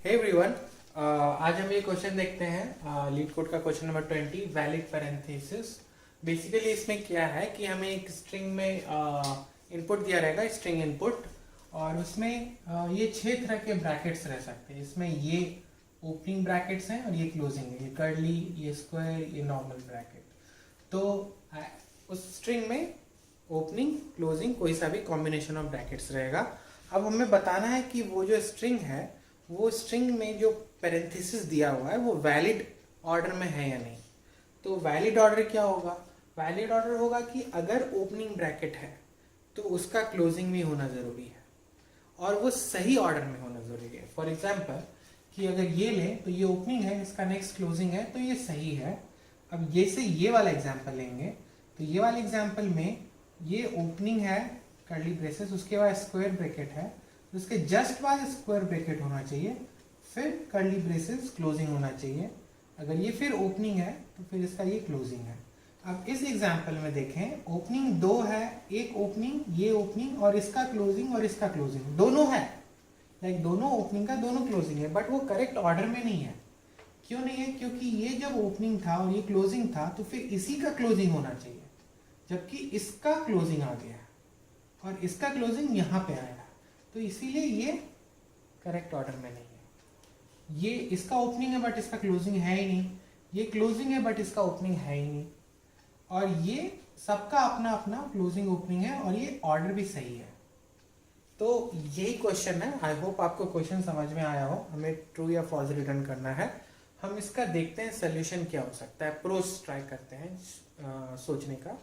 Hey everyone, आज हम ये क्वेश्चन देखते हैं लीड कोड का question number 20 valid parenthesis. Basically इसमें क्या है कि हमें एक स्ट्रिंग में इनपुट दिया रहेगा, स्ट्रिंग इनपुट, और उसमें ये 6 तरह के ब्रैकेट्स रह सकते हैं। इसमें ये ओपनिंग ब्रैकेट्स हैं और ये क्लोजिंग है, ये कर्ली, ये स्क्वायर, ये नॉर्मल ब्रैकेट। तो उस स्ट्रिंग में ओपनिंग क्लोजिंग कोई सा भी कॉम्बिनेशन ऑफ ब्रैकेट्स रहेगा। अब हमें बताना है कि वो जो स्ट्रिंग है, वो स्ट्रिंग में जो पैरेंथेसिस दिया हुआ है वो वैलिड ऑर्डर में है या नहीं। तो वैलिड ऑर्डर क्या होगा? वैलिड ऑर्डर होगा कि अगर ओपनिंग ब्रैकेट है तो उसका क्लोजिंग भी होना ज़रूरी है और वो सही ऑर्डर में होना ज़रूरी है। फॉर एग्जाम्पल कि अगर ये लें तो ये ओपनिंग है, इसका नेक्स्ट क्लोजिंग है, तो ये सही है। अब ये से ये वाला एग्जाम्पल लेंगे तो ये वाले एग्जाम्पल में ये ओपनिंग है कर्ली ब्रेसेस, उसके बाद स्क्वायर ब्रैकेट है, तो उसके जस्ट बाद स्क्वायर ब्रैकेट होना चाहिए, फिर कर्ली ब्रेसेस क्लोजिंग होना चाहिए। अगर ये फिर ओपनिंग है तो फिर इसका ये क्लोजिंग है। अब इस एग्जाम्पल में देखें, ओपनिंग 2 है, एक ओपनिंग, ये ओपनिंग और इसका क्लोजिंग और इसका क्लोजिंग दोनों है, लाइक दोनों ओपनिंग का दोनों क्लोजिंग है, बट वो करेक्ट ऑर्डर में नहीं है। क्यों नहीं है? क्योंकि ये जब ओपनिंग था और ये क्लोजिंग था तो फिर इसी का क्लोजिंग होना चाहिए, जबकि इसका क्लोजिंग आ गया और इसका क्लोजिंग यहाँ पे आया, तो इसीलिए ये करेक्ट ऑर्डर में नहीं है। ये इसका ओपनिंग है बट इसका क्लोजिंग है ही नहीं, ये क्लोजिंग है बट इसका ओपनिंग है ही नहीं, और ये सबका अपना अपना क्लोजिंग ओपनिंग है और ये ऑर्डर भी सही है। तो यही क्वेश्चन है। आई होप आपको क्वेश्चन समझ में आया हो। हमें ट्रू या फॉल्स रिटर्न करना है। हम इसका देखते हैं सोल्यूशन क्या हो सकता है। अप्रोच ट्राई करते हैं सोचने का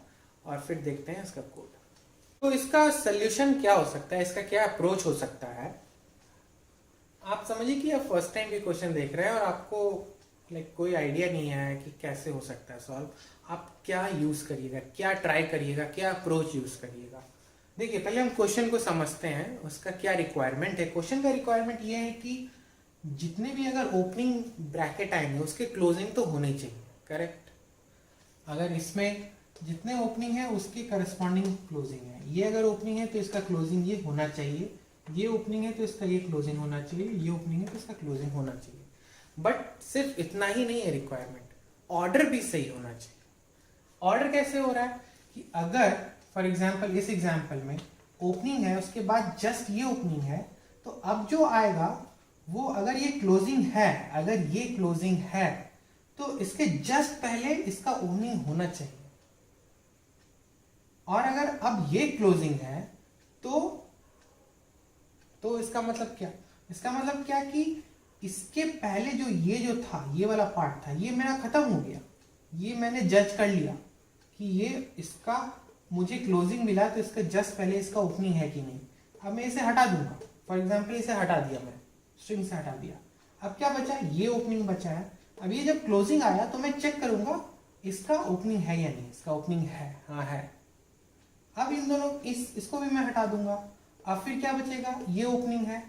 और फिर देखते हैं इसका कोड। तो इसका सोल्यूशन क्या हो सकता है, इसका क्या अप्रोच हो सकता है। आप समझिए कि आप फर्स्ट टाइम ये क्वेश्चन देख रहे हैं और आपको कोई आइडिया नहीं है कि कैसे हो सकता है सॉल्व। आप क्या यूज करिएगा, क्या ट्राई करिएगा, क्या अप्रोच यूज करिएगा। देखिए, पहले हम क्वेश्चन को समझते हैं, उसका क्या रिक्वायरमेंट है। क्वेश्चन का रिक्वायरमेंट ये है कि जितने भी अगर ओपनिंग ब्रैकेट आएंगे उसके क्लोजिंग तो होने चाहिए, करेक्ट। अगर इसमें जितने ओपनिंग है उसके करस्पॉन्डिंग क्लोजिंग है। ये अगर ओपनिंग है तो इसका क्लोजिंग ये होना चाहिए, ये ओपनिंग है तो इसका ये क्लोजिंग होना चाहिए, ये ओपनिंग है तो इसका क्लोजिंग होना चाहिए। बट सिर्फ इतना ही नहीं है रिक्वायरमेंट, ऑर्डर भी सही होना चाहिए। ऑर्डर कैसे हो रहा है कि अगर फॉर एग्जाम्पल इस एग्जाम्पल में ओपनिंग है, उसके बाद जस्ट ये ओपनिंग है, तो अब जो आएगा वो अगर ये क्लोजिंग है, अगर ये क्लोजिंग है तो इसके जस्ट पहले इसका ओपनिंग होना चाहिए। और अगर अब ये क्लोजिंग है तो इसका मतलब क्या? इसका मतलब क्या कि इसके पहले जो था, ये वाला पार्ट था, ये मेरा खत्म हो गया। ये मैंने जज कर लिया कि ये इसका मुझे क्लोजिंग मिला, तो इसका जस्ट पहले इसका ओपनिंग है कि नहीं। अब मैं इसे हटा दूंगा। फॉर एग्जाम्पल इसे हटा दिया, मैं स्ट्रिंग से हटा दिया। अब क्या बचा? ये ओपनिंग बचा है। अब ये जब क्लोजिंग आया तो मैं चेक करूंगा इसका ओपनिंग है या नहीं। इसका ओपनिंग है, हाँ है। अब इन दोनों इसको भी मैं हटा दूंगा। अब फिर क्या बचेगा? ये ओपनिंग है।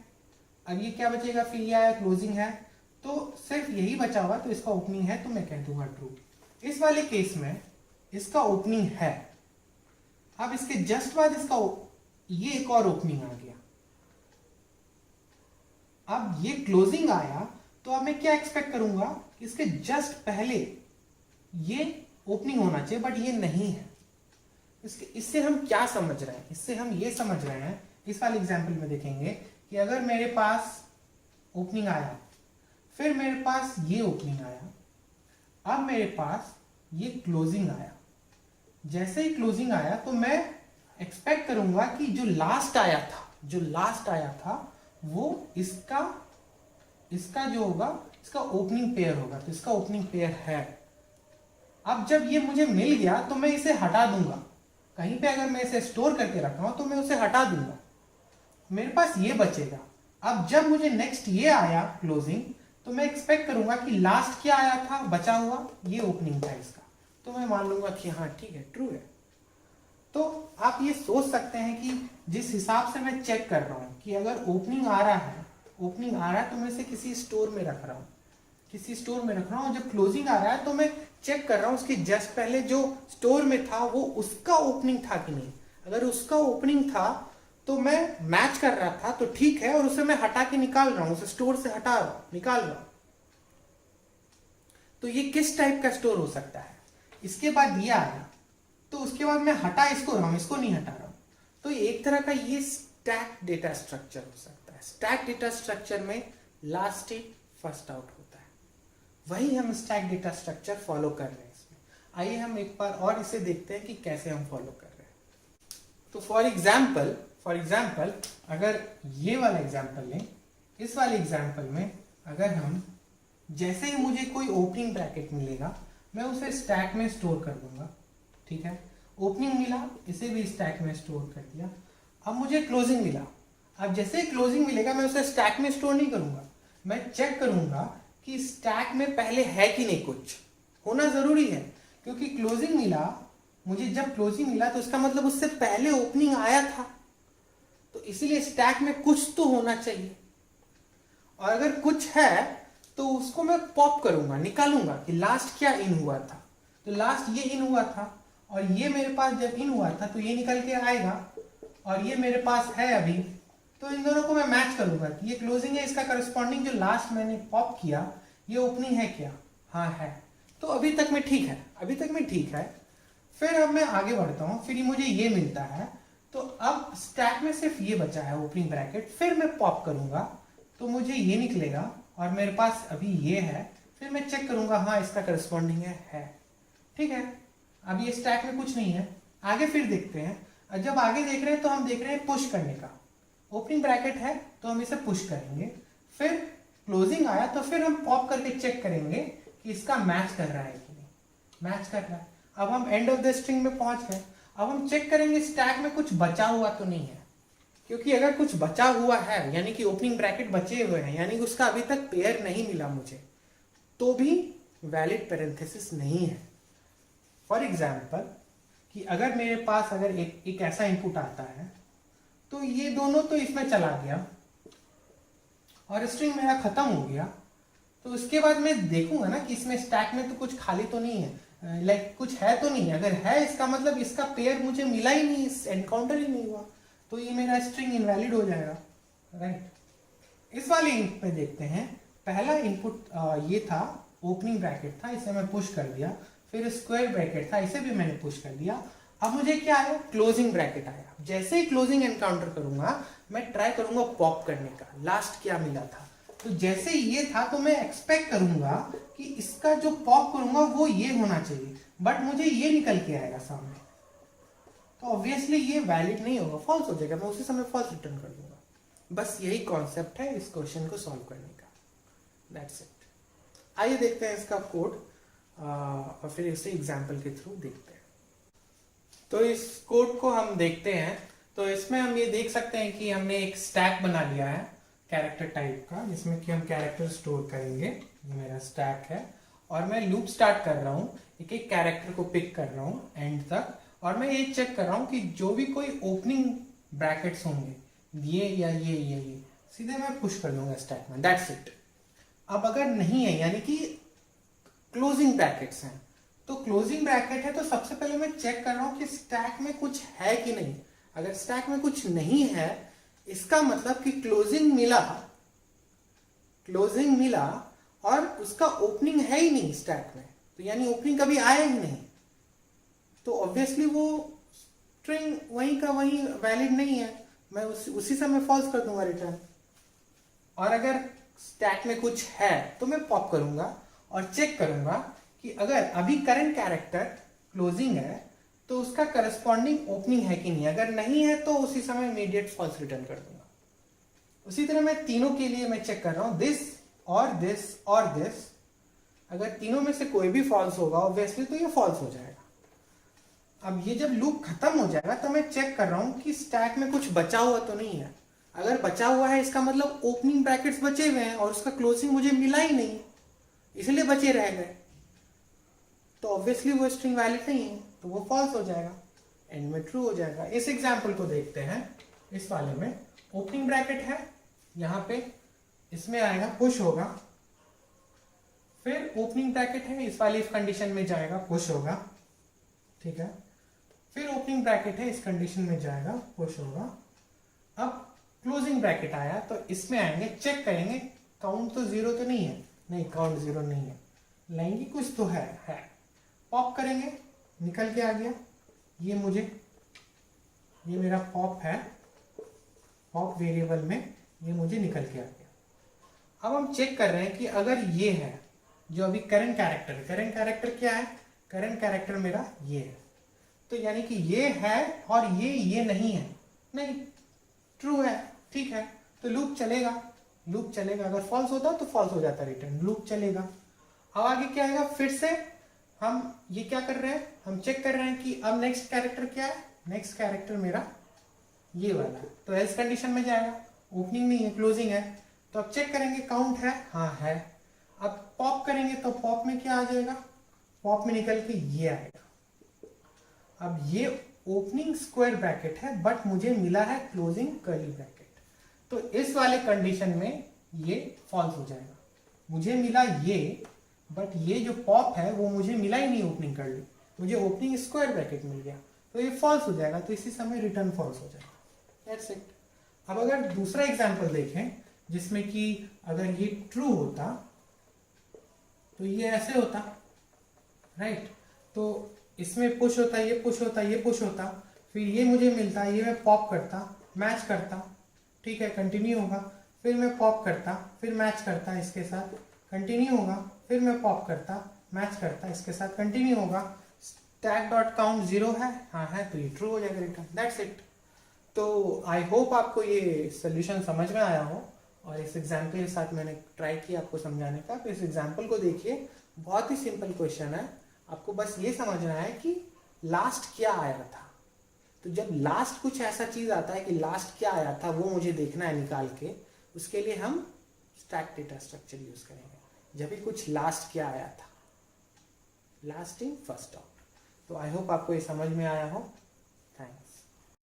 अब ये क्या बचेगा? फिर ये आया क्लोजिंग है, तो सिर्फ यही बचा हुआ, तो इसका ओपनिंग है, तो मैं कह दूंगा ट्रू। इस वाले केस में इसका ओपनिंग है। अब इसके जस्ट बाद इसका ये एक और ओपनिंग आ गया। अब ये क्लोजिंग आया, तो अब मैं क्या एक्सपेक्ट करूंगा कि इसके जस्ट पहले ये ओपनिंग होना चाहिए, बट ये नहीं है। इससे हम क्या समझ रहे हैं? इससे हम ये समझ रहे हैं, इस वाले एग्जाम्पल में देखेंगे कि अगर मेरे पास ओपनिंग आया, फिर मेरे पास ये ओपनिंग आया, अब मेरे पास ये क्लोजिंग आया। जैसे ही क्लोजिंग आया तो मैं एक्सपेक्ट करूंगा कि जो लास्ट आया था वो इसका जो होगा, इसका ओपनिंग पेयर होगा। तो इसका ओपनिंग पेयर है। अब जब ये मुझे मिल गया तो मैं इसे हटा दूंगा। कहीं पे अगर मैं इसे स्टोर करके रखा हूं तो मैं उसे हटा दूंगा, मेरे पास ये बचेगा। अब जब मुझे नेक्स्ट ये आया क्लोजिंग, तो मैं एक्सपेक्ट करूंगा कि लास्ट क्या आया था बचा हुआ, ये ओपनिंग था इसका, तो मैं मान लूंगा कि हाँ ठीक है, ट्रू है। तो आप ये सोच सकते हैं कि जिस हिसाब से मैं चेक कर रहा हूं कि अगर ओपनिंग आ रहा है तो मैं इसे किसी स्टोर में रख रहा हूं, जब क्लोजिंग आ रहा है तो मैं चेक कर रहा हूं उसके जस्ट पहले जो स्टोर में था वो उसका ओपनिंग था कि नहीं। अगर उसका ओपनिंग था तो मैं मैच कर रहा था तो ठीक है, और उसे मैं हटा के निकाल रहा हूं, उसे स्टोर से हटा रहा हूं, निकाल रहा हूं। तो ये किस टाइप का स्टोर हो सकता है? इसके बाद ये आया, तो उसके बाद मैं हटा इसको रहा हूं, इसको नहीं हटा रहा हूं। तो एक तरह का ये स्टैक डेटा स्ट्रक्चर हो सकता है। स्टैक डेटा स्ट्रक्चर में लास्ट इन फर्स्ट आउट होता है, वही हम स्टैक डेटा स्ट्रक्चर फॉलो कर रहे हैं इसमें। आइए हम एक बार और इसे देखते हैं कि कैसे हम फॉलो कर रहे हैं। तो फॉर एग्जाम्पल अगर ये वाला एग्जाम्पल लें, इस वाले एग्जाम्पल में अगर हम जैसे ही मुझे कोई ओपनिंग ब्रैकेट मिलेगा मैं उसे स्टैक में स्टोर कर दूंगा, ठीक है। ओपनिंग मिला, इसे भी स्टैक में स्टोर कर दिया। अब मुझे क्लोजिंग मिला, अब जैसे ही क्लोजिंग मिलेगा मैं उसे स्टैक में स्टोर नहीं करूंगा, मैं चेक करूंगा कि स्टैक में पहले है कि नहीं, कुछ होना जरूरी है, क्योंकि क्लोजिंग मिला मुझे, जब क्लोजिंग मिला तो इसका मतलब उससे पहले ओपनिंग आया था, तो इसीलिए स्टैक में कुछ तो होना चाहिए। और अगर कुछ है तो उसको मैं पॉप करूंगा, निकालूंगा कि लास्ट क्या इन हुआ था। तो लास्ट ये इन हुआ था, और ये मेरे पास जब इन हुआ था तो ये निकल के आएगा, और ये मेरे पास है अभी, तो इन दोनों को मैं मैच करूंगा कि ये क्लोजिंग है, इसका करस्पॉन्डिंग जो लास्ट मैंने पॉप किया ये ओपनिंग है क्या? हाँ है। तो अभी तक में ठीक है, अभी तक में ठीक है। फिर अब मैं आगे बढ़ता हूँ, फिर मुझे ये मिलता है, तो अब स्टैक में सिर्फ ये बचा है ओपनिंग ब्रैकेट, फिर मैं पॉप करूंगा तो मुझे ये निकलेगा, और मेरे पास अभी ये है, फिर मैं चेक करूंगा हाँ इसका करस्पॉन्डिंग है, ठीक है। अब ये स्टैक में कुछ नहीं है, आगे फिर देखते हैं। जब आगे देख रहे हैं तो हम देख रहे हैं पुश करने का, ओपनिंग ब्रैकेट है तो हम इसे पुश करेंगे, फिर क्लोजिंग आया तो फिर हम पॉप करके चेक करेंगे कि इसका मैच कर रहा है कि नहीं, मैच कर रहा है। अब हम एंड ऑफ द स्ट्रिंग में पहुंच गए, अब हम चेक करेंगे स्टैक में कुछ बचा हुआ तो नहीं है, क्योंकि अगर कुछ बचा हुआ है यानी कि ओपनिंग ब्रैकेट बचे हुए हैं, यानी कि उसका अभी तक पेयर नहीं मिला मुझे, तो भी वैलिड पैरेंथेसिस नहीं है। फॉर एग्जाम्पल कि अगर मेरे पास अगर एक ऐसा इनपुट आता है, तो ये दोनों तो इसमें चला गया और स्ट्रिंग मेरा खत्म हो गया, तो उसके बाद मैं देखूंगा ना कि इसमें स्टैक में तो कुछ खाली तो नहीं है, लाइक कुछ है तो नहीं है। अगर है इसका मतलब इसका पेयर मुझे मिला ही नहीं, एनकाउंटर ही नहीं हुआ, तो ये मेरा स्ट्रिंग इनवैलिड हो जाएगा, राइट। इस वाले इनपुट पे देखते हैं, पहला इनपुट ये था, ओपनिंग ब्रैकेट था, इसे मैं पुश कर दिया, फिर स्क्वायर ब्रैकेट था, इसे भी मैंने पुश कर दिया। अब मुझे क्या आया? क्लोजिंग ब्रैकेट आया। जैसे ही क्लोजिंग एनकाउंटर करूंगा मैं ट्राई करूंगा पॉप करने का, लास्ट क्या मिला था। तो जैसे ये था तो मैं एक्सपेक्ट करूंगा कि इसका जो पॉप करूंगा वो ये होना चाहिए, बट मुझे ये निकल के आएगा सामने, तो ऑब्वियसली ये वैलिड नहीं होगा, फॉल्स हो जाएगा, मैं उसी समय फॉल्स रिटर्न कर दूंगा। बस यही कॉन्सेप्ट है इस क्वेश्चन को सॉल्व करने का, दैट्स इट। आइए देखते हैं इसका कोड और फिर इसे एग्जाम्पल के थ्रू देखते हैं। तो इस कोड को हम देखते हैं, तो इसमें हम ये देख सकते हैं कि हमने एक स्टैक बना लिया है कैरेक्टर टाइप का, जिसमें कि हम कैरेक्टर स्टोर करेंगे। ये मेरा स्टैक है और मैं लूप स्टार्ट कर रहा हूँ, एक एक कैरेक्टर को पिक कर रहा हूँ एंड तक, और मैं ये चेक कर रहा हूँ कि जो भी कोई ओपनिंग ब्रैकेट्स होंगे ये या ये सीधे मैं पुश कर दूंगा स्टैक में, दैट्स इट। अब अगर नहीं है यानी कि क्लोजिंग ब्रैकेट्स हैं, तो क्लोजिंग ब्रैकेट है तो सबसे पहले मैं चेक कर रहा हूं कि स्टैक में कुछ है कि नहीं। अगर स्टैक में कुछ नहीं है इसका मतलब कि क्लोजिंग मिला और उसका ओपनिंग है ही नहीं स्टैक में, तो यानी ओपनिंग कभी आया ही नहीं, तो ऑब्वियसली वो स्ट्रिंग वहीं का वहीं वैलिड नहीं है, मैं उसी समय फॉल्स कर दूंगा रिटर्न। और अगर स्टैक में कुछ है तो मैं पॉप करूंगा और चेक करूंगा कि अगर अभी करंट कैरेक्टर क्लोजिंग है तो उसका करस्पॉन्डिंग ओपनिंग है कि नहीं। अगर नहीं है तो उसी समय इमीडिएट फॉल्स रिटर्न कर दूंगा। उसी तरह मैं तीनों के लिए मैं चेक कर रहा हूं, दिस और दिस और दिस। अगर तीनों में से कोई भी फॉल्स होगा ऑब्वियसली तो ये फॉल्स हो जाएगा। अब ये जब लूप खत्म हो जाएगा तो मैं चेक कर रहा हूं कि स्टैक में कुछ बचा हुआ तो नहीं है। अगर बचा हुआ है इसका मतलब ओपनिंग ब्रैकेट्स बचे हुए हैं और उसका क्लोजिंग मुझे मिला ही नहीं, इसलिए बचे रह गए, तो ऑब्वियसली वो स्ट्रिंग वैलिड नहीं है, तो वो फॉल्स हो जाएगा, एंड में ट्रू हो जाएगा। इस एग्जांपल को देखते हैं। इस वाले में ओपनिंग ब्रैकेट है, यहां पे इसमें आएगा पुश होगा, फिर ओपनिंग ब्रैकेट है, इस वाली इफ कंडीशन में जाएगा पुश होगा, ठीक है। फिर ओपनिंग ब्रैकेट है, इस कंडीशन में जाएगा पुश होगा, अब क्लोजिंग ब्रैकेट आया तो इसमें आएंगे, चेक करेंगे काउंट तो 0 तो नहीं है, नहीं काउंट 0 नहीं है, लाएंगे कुछ तो है, पॉप करेंगे, निकल के आ गया, ये मेरा पॉप है, पॉप वेरिएबल में ये मुझे निकल के आ गया। अब हम चेक कर रहे हैं कि अगर ये है जो अभी करंट कैरेक्टर क्या है, करंट कैरेक्टर मेरा ये है, तो यानी कि ये है और ये नहीं है, नहीं ट्रू है, ठीक है, तो लूप चलेगा, अगर फॉल्स होता तो फॉल्स हो जाता रिटर्न, लूप चलेगा। अब आगे क्या आएगा, फिर से हम ये क्या कर रहे हैं, हम चेक कर रहे हैं कि अब नेक्स्ट कैरेक्टर क्या है, नेक्स्ट कैरेक्टर मेरा ये वाला है, तो एल्स कंडीशन में जाएगा, ओपनिंग नहीं है क्लोजिंग है, तो अब चेक करेंगे काउंट है, हाँ है। अब पॉप करेंगे तो पॉप में क्या आ जाएगा, पॉप में निकल के ये आएगा। अब ये ओपनिंग स्क्वायर ब्रैकेट है बट मुझे मिला है क्लोजिंग कर्ली ब्रैकेट, तो इस वाले कंडीशन में ये फॉल्स हो जाएगा। मुझे मिला ये, बट ये जो पॉप है वो मुझे मिला ही नहीं ओपनिंग कर्ली, मुझे ओपनिंग स्क्वायर ब्रैकेट मिल गया, तो ये फॉल्स हो जाएगा, तो इसी समय रिटर्न फॉल्स हो जाएगा। That's it. अब अगर दूसरा एग्जांपल देखें जिसमें कि अगर ये ट्रू होता तो ये ऐसे होता, राइट, तो इसमें पुश होता, ये पुश होता, ये पुश होता, फिर ये मुझे मिलता, ये मैं पॉप करता, मैच करता, ठीक है, कंटिन्यू होगा, फिर मैं पॉप करता, फिर मैच करता, इसके साथ कंटिन्यू होगा, फिर मैं पॉप करता, मैच करता, इसके साथ कंटिन्यू होगा, स्टैक डॉट काउंट 0 है, हाँ है, तो ये ट्रू हो जाएगा रिटर्न। That's it. तो आई होप आपको ये सोल्यूशन समझ में आया हो, और इस एग्जाम्पल के साथ मैंने ट्राई किया आपको समझाने का। तो इस एग्जाम्पल को देखिए, बहुत ही सिंपल क्वेश्चन है, आपको बस ये समझना है कि लास्ट क्या आया था। तो जब लास्ट कुछ ऐसा चीज आता है कि लास्ट क्या आया था वो मुझे देखना है निकाल के, उसके लिए हम स्टैक डेटा स्ट्रक्चर यूज करेंगे। जब भी कुछ लास्ट क्या आया था, लास्ट इन फर्स्ट आउट। तो आई होप आपको ये समझ में आया हो।